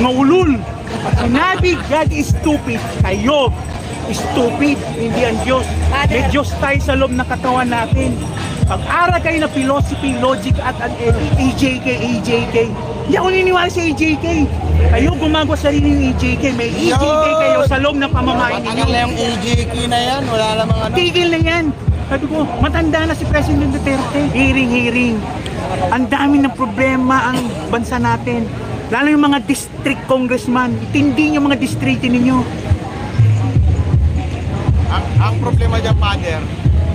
Mga ulul. Sinabi God is stupid, kayo stupid, hindi ang Diyos. May Diyos tayo sa loob ng katawan natin. Pag-aral kayo na philosophy, logic at AJK. Hindi ako niniwala sa AJK. Kayo gumagawa sa sarili ng AJK. May AJK kayo sa loob ng pamamahay ninyo. Matagal na yung AJK na yan, wala namang ano. Tigil na yan. Sabi ko, matanda na si President Duterte. Hearing. Ang dami ng problema ang bansa natin. Lalo yung mga district congressman. Itindi yung mga distrito ninyo. Ang problema dyan, Father,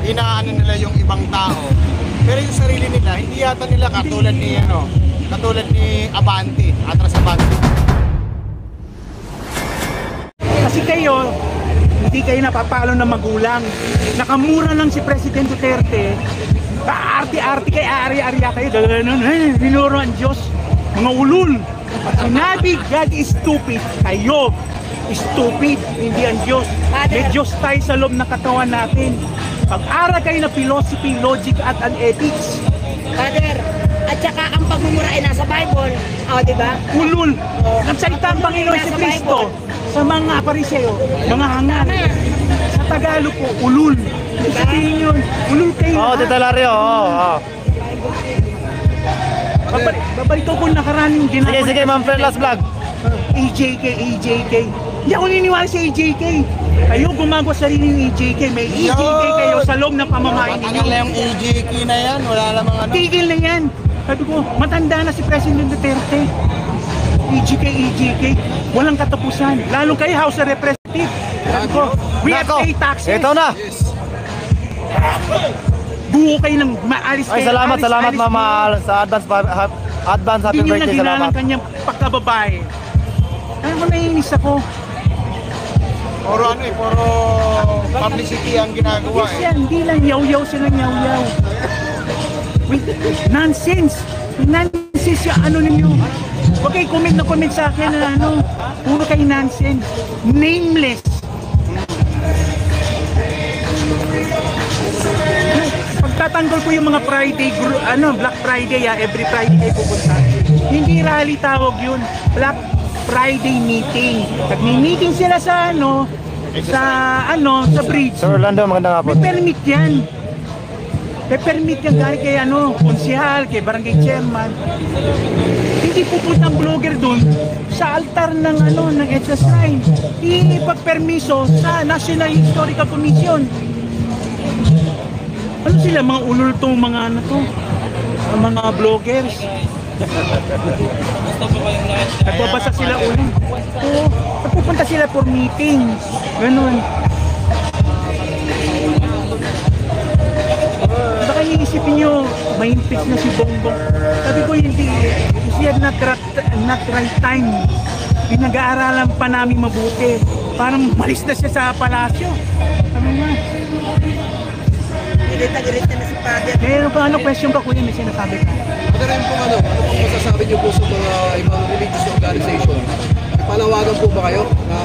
inaano nila yung ibang tao. Pero yung sarili nila, hindi yata nila katulad ni Abante, Atras Abante. Kasi kayo, hindi kayo napapalo ng magulang. Nakamura lang si President Duterte. Arte-arte kayo, ari-ariya kayo. Binuro ang Diyos. Mga ulul. Sinabi God is stupid, kayo stupid, hindi ang Diyos. May Diyos tayo sa loob ng katawan natin. Pag-aral kayo na philosophy, logic at ethics. Father, at saka ang pagmumura ay nasa Bible. O, diba? Ulul. Ang salita ng Panginoon si Kristo sa mga Pariseo, mga hangal. Sa Tagalog po, ulul. Sabihin yun, ulul kayo. Oo, Tito Lario, oo. Babalik ko kung nakaraan yung ginagawa. Sige, Ma'am Fred, last vlog. AJK. Hindi ako niniwala sa AJK. Kayo gumagawa sa sarili ng AJK. May AJK kayo sa loob ng pamamahay ninyo. Matagal na yung AJK na yan, wala namang ano. Tigil na yan. Sabi ko, matanda na si President Duterte. AJK. Walang katapusan. Lalo kayo House of Representatives. Sabi ko, we have to pay taxes. Ito na. Buo kayo ng maalis Ay, kayo. salamat Mama sa advance happy Hindi nyo birthday. naginalang Salamat. kanyang pagkababae. Ano ko naiinis ako? Puro publicity ang ginagawa Yes yan, hindi lang yaw-yaw silang yaw-yaw. Nonsense yung ano ninyo. Huwag kayo comment sa akin na ano, puro kayo nonsense. Nameless. Pagtatanggol ko yung mga Friday, Black Friday, every Friday kayo pupunta. Hindi rally tawag yun. Black Friday meeting. Nagmi-meeting sila sa sa bridge. Sir Orlando, magandang hapon. May permit yan. May permit yan kahit kay konsehal, kay barangay chairman. Hindi pupunta ang vlogger dun sa altar ng EDSA shrine. Ipagpermiso sa National Historical Commission. Ano sila, mga ulul tong mga mga vloggers. Nagbabasa sila ulit. Oo, pupunta sila for meeting. Ganun. Baka iisipin nyo, may impeach na si Bongbong. Sabi ko hindi, siya not right time. Pinag-aaralan pa namin mabuti. Parang malis na siya sa palasyo. Sabi nga. Galit na si Father. Meron pa question ka kuya, may sinasabi ka. Ano rin po ano masasabi niyo po sa mga ibang religious organization? Panawagan po ba kayo na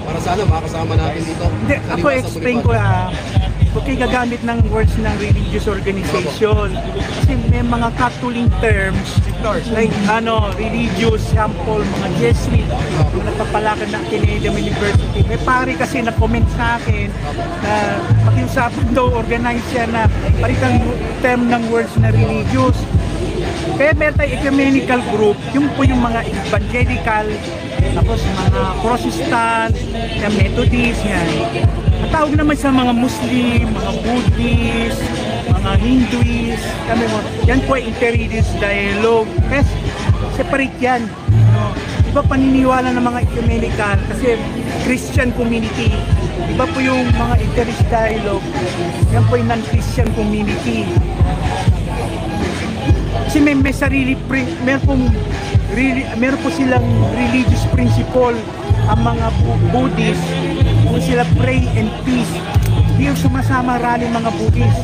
para sana makasama natin dito? Hindi, ako explain ko huwag kayo gagamit ng words ng religious organization. Kasi may mga Catholic terms like religious, sample, mga Jesuit, nagpapalakad ng Canadian University. May pare kasi na-comment sa akin na pakiusapan daw, organize siya na palitan term ng words na religious. Kaya meron tayo ecumenical group, yung po yung mga evangelical, tapos mga Protestant, yung Methodist, yan. At tawag naman sa mga Muslim, mga Buddhist, mga Hinduist, kami mo, yan po ay interreligious dialogue. Kasi separate yan. Iba paniniwala ng mga ecumenical kasi Christian community. Iba po yung mga interreligious dialogue, yan po yung non-Christian community. Kasi may sarili, meron po silang religious principle ang mga Buddhist, kung sila pray and peace. Hindi yung sumasama rally mga Buddhist.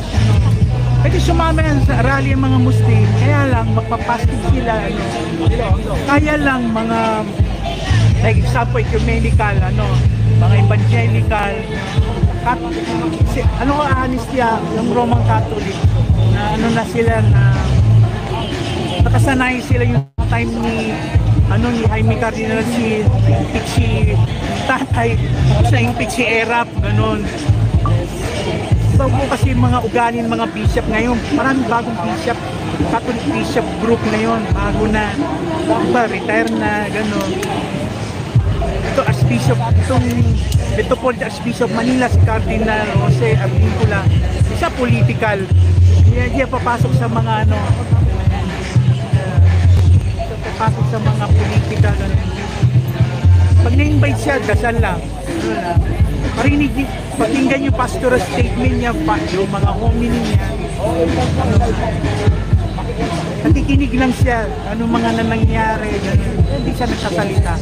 Pwede sumama yan sa rally ang mga Muslim, kaya lang magpapastig sila. Kaya lang mga, like example, ecumenical, mga evangelical, honestia, yung Roman Catholic, na na sila na nakasanay sila yung time ni ano ni Jaime Cardinal si impeach si tatay, sa impeach si Erap, ganun. Iba po kasi mga ugali ng mga bishop ngayon. Maraming bagong bishop, Catholic bishop group ngayon, bago na, iba, retire na, gano'n. Ito Archbishop, itong Metropolitan Archbishop Manila, si Cardinal Jose Artincula, isa political. Hindi papasok sa mga ano, papasok sa mga politika, gano'n. Pag na-invite siya, dasal lang. Marinig, pakinggan yung pastoral statement niya, yung mga homily niya. Nakikinig lang siya, ano mga nangyari, ganun. Hindi siya nagsasalita.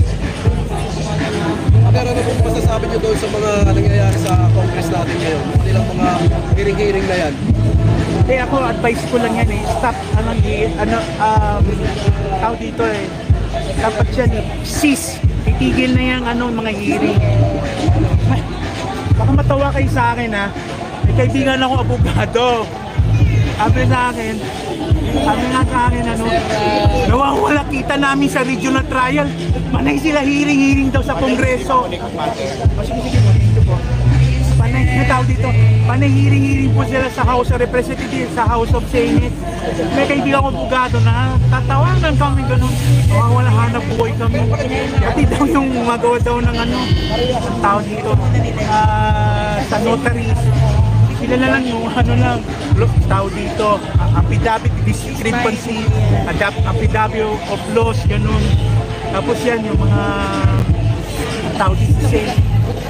Pero ano po masasabi nyo doon sa mga nangyayari sa Congress natin ngayon? Nilang mga hearing-hearing na yan. Kaya ako, advice ko lang yan stop, tao dito dapat siya cease, itigil na yung mga hearing. Baka matawa kayo sa akin may kaibigan ako abogado. Sabi sa akin, nawawala kita namin sa regional trial. Panay sila hearing daw sa Kongreso. Panay hearing po sila sa House of Representatives, sa House of Senate. May kaibigan ko abogado na tatawanan kami ganun. Wala hanap buhay kami. Pati daw yung magawa daw ng ang tao dito sa notaries. Sila na lang yung tao dito, affidavit discrepancy, affidavit of loss, ganun. Tapos yan yung mga tao dito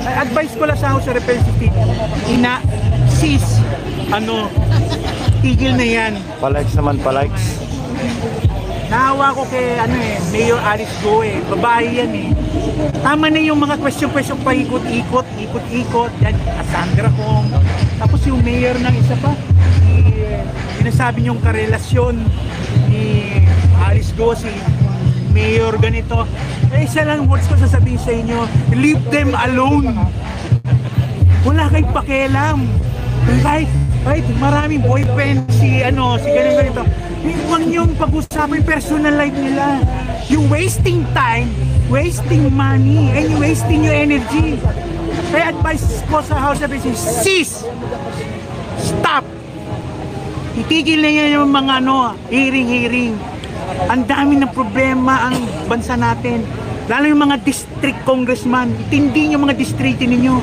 advice ko lang sa House of Representatives, cease, tigil na yan. Palikes naman, palikes. Nahawa ko kay Mayor Alice Go babae yan Tama na yung mga question paikot-ikot, yan, Sandra Kong. Tapos yung mayor ng isa pa, sinasabi niyong karelasyon ni Alice Go, si Mayor ganito. Isa lang words ko sasabihin sa inyo, leave them alone. Wala kayong pakialam. Right, maraming boyfriend, si ganito. Huwag niyong pag-usapan yung personal life nila. You wasting time, wasting money, and you wasting your energy. Kaya advice ko sa House of Representatives, cease! Stop! Itigil na yan yung mga hearing. Ang dami ng problema ang bansa natin. Lalo yung mga district congressman, itindi yung mga district ninyo.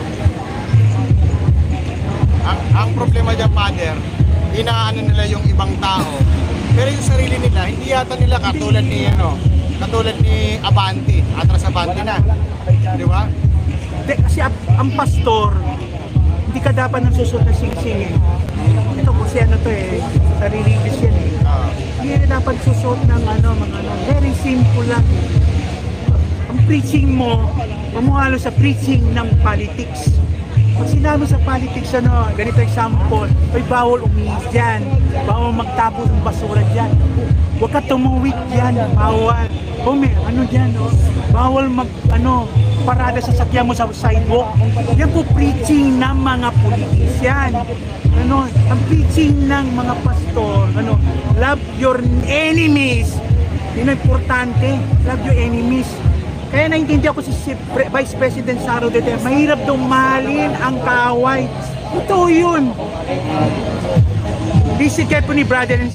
Ang problema dyan, Father, inaano nila yung ibang tao. Pero yung sarili nila, hindi yata nila katulad ni Abante, Atras Abante na. Di ba? Kasi ang pastor, hindi ka dapat nang susunod na sing-sing Ito po si sa religious yan Hindi na dapat susuot ng very simple lang. Ang preaching mo, mamuhalo sa preaching ng politics. Pag sinabi sa politics, ganito example, bawal umiis dyan, bawal magtapos ng basura dyan, huwag ka tumuwid dyan, bawal. Bawal parada sa sakyan mo sa sidewalk. Yan po preaching ng mga politician. Ang preaching ng mga pastor, love your enemies. Yun ang importante, love your enemies. Kaya naintindihan ko si Vice President Sara Duterte, mahirap daw mahalin ang kaaway. Ito yun. Visit kayo po ni Brother and